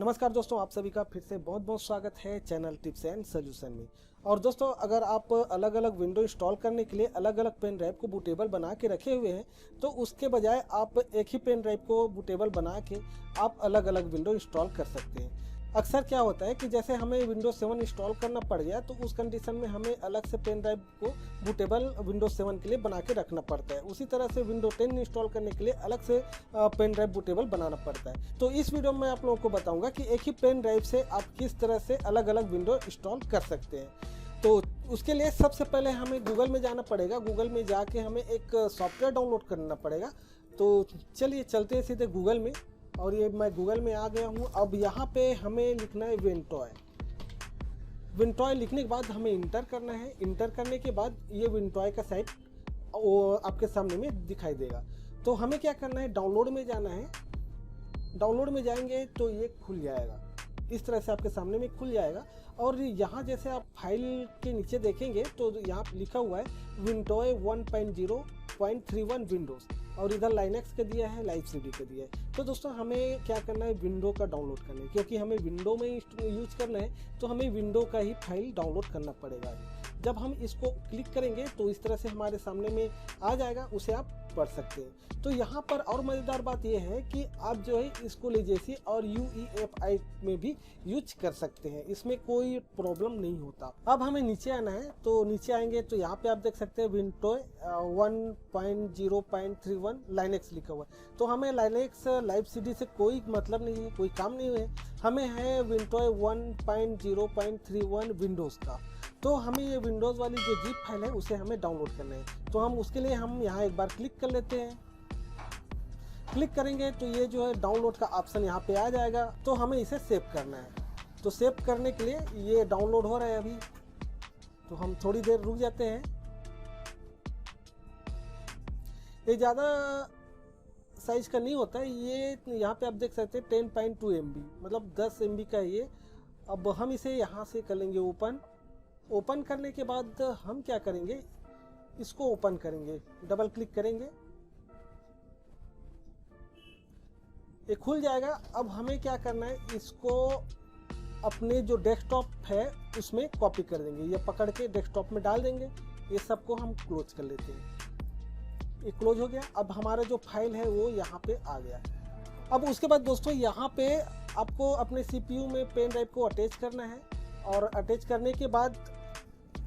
नमस्कार दोस्तों, आप सभी का फिर से बहुत बहुत स्वागत है चैनल टिप्स एंड सोल्यूशन में। और दोस्तों, अगर आप अलग अलग विंडो इंस्टॉल करने के लिए अलग अलग पेन ड्राइव को बूटेबल बना के रखे हुए हैं, तो उसके बजाय आप एक ही पेन ड्राइव को बूटेबल बना के आप अलग अलग विंडो इंस्टॉल कर सकते हैं। अक्सर क्या होता है कि जैसे हमें विंडोज 7 इंस्टॉल करना पड़ गया, तो उस कंडीशन में हमें अलग से पेन ड्राइव को बूटेबल विंडोज 7 के लिए बना के रखना पड़ता है। उसी तरह से विंडो 10 इंस्टॉल करने के लिए अलग से पेन ड्राइव बूटेबल बनाना पड़ता है। तो इस वीडियो में आप लोगों को बताऊंगा कि एक ही पेन ड्राइव से आप किस तरह से अलग अलग विंडो इंस्टॉल कर सकते हैं। तो उसके लिए सबसे पहले हमें गूगल में जाना पड़ेगा। गूगल में जाके हमें एक सॉफ्टवेयर डाउनलोड करना पड़ेगा। तो चलिए चलते हैं सीधे गूगल में। और ये मैं गूगल में आ गया हूँ। अब यहाँ पे हमें लिखना है विंटॉय। विंटॉय लिखने के बाद हमें इंटर करना है। इंटर करने के बाद ये विंटॉय का साइट वो आपके सामने में दिखाई देगा। तो हमें क्या करना है, डाउनलोड में जाना है। डाउनलोड में जाएंगे तो ये खुल जाएगा, इस तरह से आपके सामने में खुल जाएगा। और यहाँ जैसे आप फाइल के नीचे देखेंगे तो यहाँ लिखा हुआ है विंटॉय 1.0.31 विंडोज़, और इधर लाइनक्स का दिया है, लाइव सीडी का दिया है। तो दोस्तों, हमें क्या करना है, विंडो का डाउनलोड करना है। क्योंकि हमें विंडो में यूज करना है, तो हमें विंडो का ही फाइल डाउनलोड करना पड़ेगा। जब हम इसको क्लिक करेंगे तो इस तरह से हमारे सामने में आ जाएगा, उसे आप पढ़ सकते हैं। तो यहाँ पर और मज़ेदार बात यह है कि आप जो है इसको लेजेसी और UEFI में भी यूज कर सकते हैं, इसमें कोई प्रॉब्लम नहीं होता। अब हमें नीचे आना है। तो नीचे आएंगे तो यहाँ पे आप देख सकते हैं विंडोज 1.0.31 लाइनक्स लिखा हुआ है। तो हमें लाइनक्स लाइव सीडी से कोई मतलब नहीं है, कोई काम नहीं है। हमें है विंडोज 1.0.31 विंडोज़ का। तो हमें ये विंडोज़ वाली जो जिप फाइल है उसे हमें डाउनलोड करना है। तो हम उसके लिए हम यहाँ एक बार क्लिक कर लेते हैं। क्लिक करेंगे तो ये जो है डाउनलोड का ऑप्शन यहाँ पे आ जाएगा। तो हमें इसे सेव करना है। तो सेव करने के लिए ये डाउनलोड हो रहा है अभी, तो हम थोड़ी देर रुक जाते हैं। ये ज़्यादा साइज का नहीं होता है, ये यहाँ पे आप देख सकते हैं 10.2 MB, मतलब 10 MB का है ये। अब हम इसे यहाँ से कर लेंगे ओपन। ओपन करने के बाद हम क्या करेंगे, इसको ओपन करेंगे, डबल क्लिक करेंगे, ये खुल जाएगा। अब हमें क्या करना है, इसको अपने जो डेस्कटॉप है उसमें कॉपी कर देंगे, ये पकड़ के डेस्कटॉप में डाल देंगे। ये सबको हम क्लोज कर लेते हैं। ये क्लोज हो गया। अब हमारा जो फाइल है वो यहाँ पे आ गया। अब उसके बाद दोस्तों, यहाँ पे आपको अपने CPU में पेन ड्राइव को अटैच करना है। और अटैच करने के बाद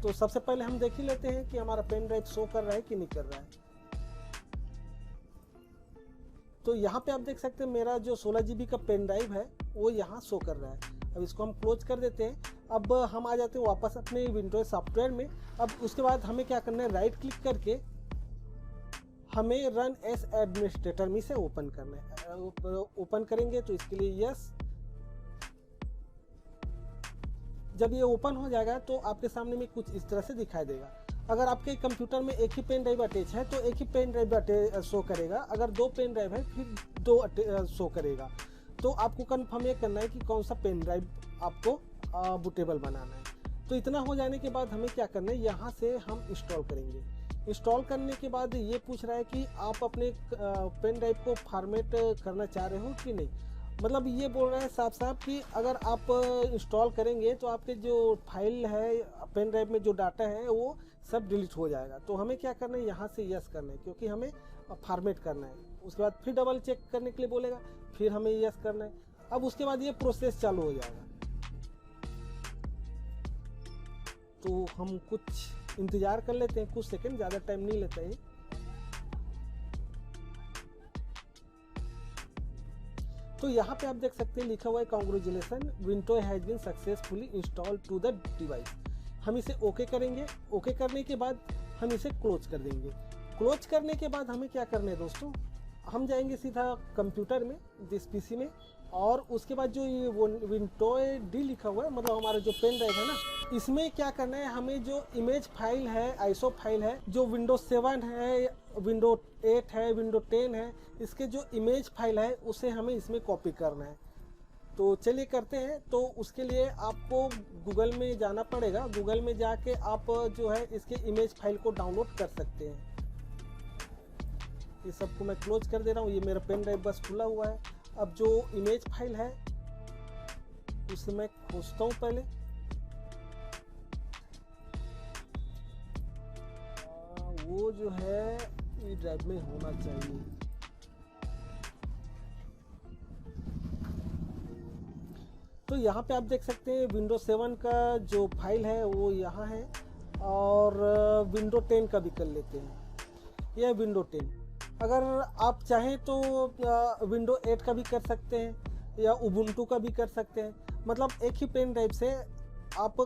तो सबसे पहले हम देख ही लेते हैं कि हमारा पेन ड्राइव शो कर रहा है कि नहीं कर रहा है। तो यहाँ पे आप देख सकते हैं मेरा जो 16 GB का पेन ड्राइव है वो यहाँ शो कर रहा है। अब इसको हम क्लोज कर देते हैं। अब हम आ जाते हैं वापस अपने विंडोज सॉफ्टवेयर में। अब उसके बाद हमें क्या करना है, राइट क्लिक करके हमें रन एज एडमिनिस्ट्रेटर में से ओपन करना है। ओपन करेंगे तो इसके लिए यस। जब ये ओपन हो जाएगा तो आपके सामने में कुछ इस तरह से दिखाई देगा। अगर आपके कंप्यूटर में एक ही पेन ड्राइव अटैच है तो एक ही पेन ड्राइव शो करेगा। अगर दो पेन ड्राइव है फिर दो शो करेगा। तो आपको कंफर्म ये करना है कि कौन सा पेन ड्राइव आपको बूटेबल बनाना है। तो इतना हो जाने के बाद हमें क्या करना है, यहाँ से हम इंस्टॉल करेंगे। इंस्टॉल करने के बाद ये पूछ रहा है कि आप अपने पेन ड्राइव को फॉर्मेट करना चाह रहे हो कि नहीं। मतलब ये बोल रहा है साफ साफ कि अगर आप इंस्टॉल करेंगे तो आपके जो फाइल है पेन ड्राइव में जो डाटा है वो सब डिलीट हो जाएगा। तो हमें क्या करना है, यहाँ से यस करना है, क्योंकि हमें फॉर्मेट करना है। उसके बाद फिर डबल चेक करने के लिए बोलेगा, फिर हमें यस करना है। अब उसके बाद ये प्रोसेस चालू हो जाएगा। तो हम कुछ इंतज़ार कर लेते हैं, कुछ सेकंड, ज़्यादा टाइम नहीं लेता है। तो यहाँ पे आप देख सकते हैं लिखा हुआ है congratulation, window has been successfully installed to the device. हम इसे ओके करेंगे। ओके करने के बाद हम इसे क्लोज कर देंगे। क्लोज करने के बाद हमें क्या करना है दोस्तों, हम जाएंगे सीधा कंप्यूटर में, जिस PC में, और उसके बाद जो ये विंडोज D लिखा हुआ है, मतलब हमारा जो पेन ड्राइव है ना, इसमें क्या करना है, हमें जो इमेज फाइल है, ISO फाइल है, जो विंडोज 7 है, विंडो 8 है, विंडो 10 है, इसके जो इमेज फाइल है उसे हमें इसमें कॉपी करना है। तो चलिए करते हैं। तो उसके लिए आपको गूगल में जाना पड़ेगा। गूगल में जाके आप जो है इसके इमेज फाइल को डाउनलोड कर सकते हैं। ये सबको मैं क्लोज कर दे रहा हूँ। ये मेरा पेन ड्राइव बस खुला हुआ है। अब जो इमेज फाइल है उसे मैं खोजता हूँ पहले। वो जो है ये ड्राइव में होना चाहिए। तो यहाँ पे आप देख सकते हैं विंडो 7 का जो फाइल है वो यहाँ है, और विंडो 10 का भी कर लेते हैं। यह विंडो 10, अगर आप चाहें तो विंडो 8 का भी कर सकते हैं या उबुंटू का भी कर सकते हैं। मतलब एक ही पेन ड्राइव से आप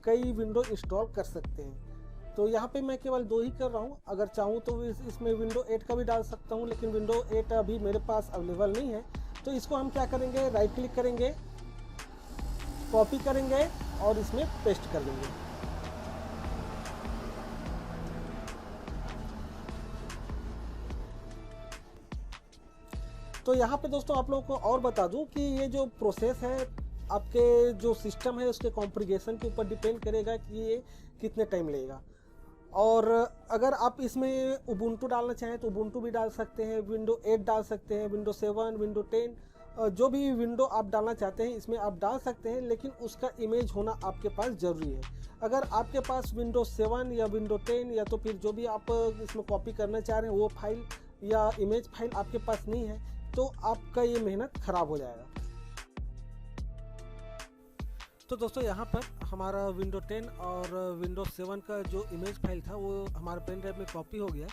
कई विंडो इंस्टॉल कर सकते हैं। तो यहाँ पे मैं केवल 2 ही कर रहा हूँ। अगर चाहूँ तो इसमें विंडो 8 का भी डाल सकता हूँ, लेकिन विंडो 8 अभी मेरे पास अवेलेबल नहीं है। तो इसको हम क्या करेंगे, राइट क्लिक करेंगे, कॉपी करेंगे और इसमें पेस्ट कर देंगे। तो यहाँ पे दोस्तों आप लोगों को और बता दूं कि ये जो प्रोसेस है आपके जो सिस्टम है उसके कॉन्फ़िगरेशन के ऊपर डिपेंड करेगा कि ये कितने टाइम लगेगा। और अगर आप इसमें उबुंटू डालना चाहें तो उबुंटू भी डाल सकते हैं, विंडो 8 डाल सकते हैं, विंडो 7, विंडो 10, जो भी विंडो आप डालना चाहते हैं इसमें आप डाल सकते हैं, लेकिन उसका इमेज होना आपके पास ज़रूरी है। अगर आपके पास विंडो 7 या विंडो 10 या तो फिर जो भी आप इसमें कॉपी करना चाह रहे हैं वो फाइल या इमेज फाइल आपके पास नहीं है तो आपका ये मेहनत ख़राब हो जाएगा। तो दोस्तों यहाँ पर हमारा विंडो 10 और विंडो 7 का जो इमेज फाइल था वो हमारे पेन ड्राइव में कॉपी हो गया है।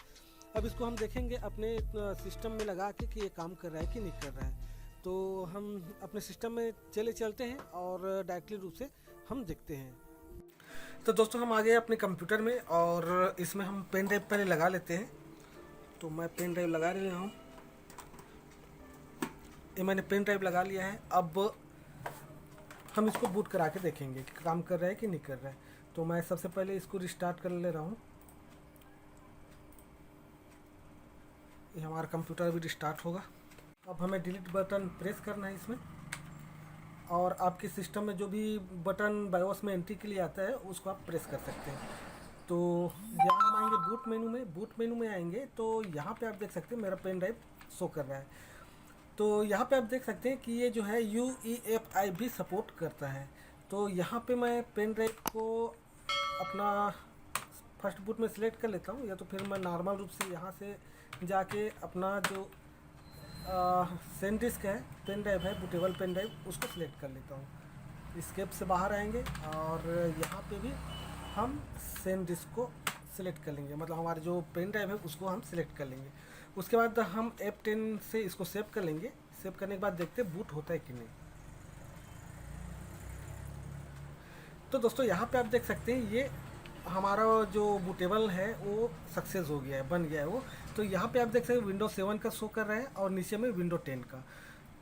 अब इसको हम देखेंगे अपने सिस्टम में लगा के कि ये काम कर रहा है कि नहीं कर रहा है। तो हम अपने सिस्टम में चलते हैं और डायरेक्टली रूप से हम देखते हैं। तो दोस्तों हम आ गए अपने कंप्यूटर में और इसमें हम पेन ड्राइव पहले लगा लेते हैं। तो मैं पेन ड्राइव लगा रहा हूँ, ये मैंने पेन ड्राइव लगा लिया है। अब हम इसको बूट करा के देखेंगे कि काम कर रहा है कि नहीं कर रहा है। तो मैं सबसे पहले इसको रिस्टार्ट कर ले रहा हूँ। ये हमारा कंप्यूटर अभी रिस्टार्ट होगा। अब हमें डिलीट बटन प्रेस करना है इसमें, और आपके सिस्टम में जो भी बटन बायोस में एंट्री के लिए आता है उसको आप प्रेस कर सकते हैं। तो यहाँ हम आएंगे बूट मेनू में आएंगे तो यहाँ पे आप देख सकते हैं मेरा पेन ड्राइव शो कर रहा है। तो यहाँ पे आप देख सकते हैं कि ये जो है UEFI भी सपोर्ट करता है। तो यहाँ पे मैं पेन ड्राइव को अपना फर्स्ट बूट में सिलेक्ट कर लेता हूँ, या तो फिर मैं नॉर्मल रूप से यहाँ से जाके अपना जो सेंडिस्क है, पेन ड्राइव है, बूटेबल पेन ड्राइव, उसको सिलेक्ट कर लेता हूँ। इसकेप से बाहर आएंगे और यहाँ पे भी हम सेंडिस्क को सिलेक्ट कर लेंगे, मतलब हमारे जो पेन ड्राइव है उसको हम सिलेक्ट कर लेंगे। उसके बाद हम F10 से इसको सेव कर लेंगे। सेव करने के बाद देखते हैं बूट होता है कि नहीं। तो दोस्तों यहाँ पे आप देख सकते हैं ये हमारा जो बूटेबल है वो सक्सेस हो गया है, बन गया है वो। तो यहाँ पे आप देख सकते हैं विंडो 7 का शो कर रहा है और नीचे में विंडो 10 का।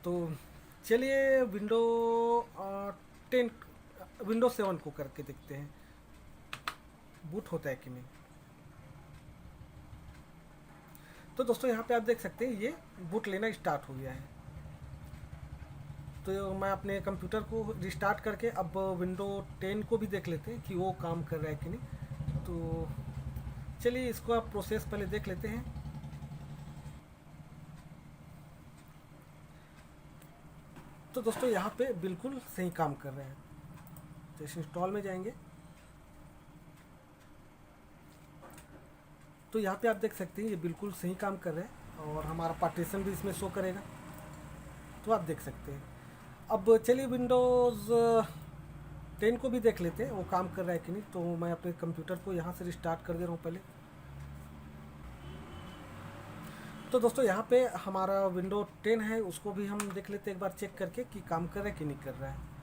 तो चलिए विंडो 7 को करके देखते हैं बूट होता है कि नहीं। तो दोस्तों यहाँ पे आप देख सकते हैं ये बूट लेना स्टार्ट हो गया है। तो मैं अपने कंप्यूटर को रिस्टार्ट करके अब विंडो 10 को भी देख लेते हैं कि वो काम कर रहा है कि नहीं। तो चलिए इसको आप प्रोसेस पहले देख लेते हैं। तो दोस्तों यहाँ पे बिल्कुल सही काम कर रहे हैं। तो इस इंस्टॉल में जाएंगे तो यहाँ पे आप देख सकते हैं ये बिल्कुल सही काम कर रहे हैं और हमारा पार्टीशन भी इसमें शो करेगा। तो आप देख सकते हैं। अब चलिए विंडोज़ 10 को भी देख लेते हैं वो काम कर रहा है कि नहीं। तो मैं अपने कंप्यूटर को यहाँ से रिस्टार्ट कर दे रहा हूँ पहले। तो दोस्तों यहाँ पे हमारा विंडो 10 है उसको भी हम देख लेते हैं एक बार चेक करके कि काम कर रहा है कि नहीं कर रहा है।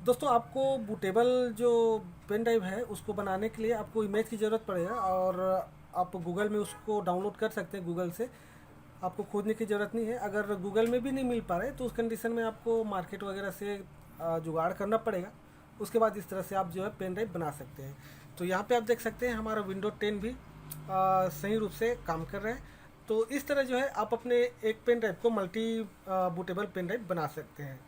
दोस्तों आपको बूटेबल जो पेन ड्राइव है उसको बनाने के लिए आपको इमेज की ज़रूरत पड़ेगा, और आप गूगल में उसको डाउनलोड कर सकते हैं। गूगल से आपको खोजने की ज़रूरत नहीं है। अगर गूगल में भी नहीं मिल पा रहा है तो उस कंडीशन में आपको मार्केट वगैरह से जुगाड़ करना पड़ेगा। उसके बाद इस तरह से आप जो है पेन ड्राइव बना सकते हैं। तो यहाँ पे आप देख सकते हैं हमारा विंडो 10 भी सही रूप से काम कर रहा है। तो इस तरह जो है आप अपने एक पेन ड्राइव को मल्टी बूटेबल पेन ड्राइव बना सकते हैं।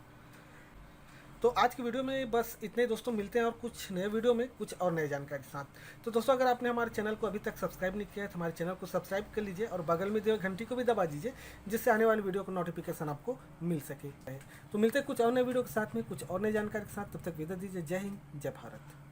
तो आज की वीडियो में बस इतने ही दोस्तों, मिलते हैं और कुछ नए वीडियो में कुछ और नए जानकारी के साथ। तो दोस्तों अगर आपने हमारे चैनल को अभी तक सब्सक्राइब नहीं किया है तो हमारे चैनल को सब्सक्राइब कर लीजिए और बगल में दिए घंटी को भी दबा दीजिए, जिससे आने वाली वीडियो का नोटिफिकेशन आपको मिल सके। तो मिलते हैं कुछ और नए वीडियो के साथ में कुछ और नई जानकारी के साथ, तब तक विदा दीजिए। जय हिंद, जय भारत।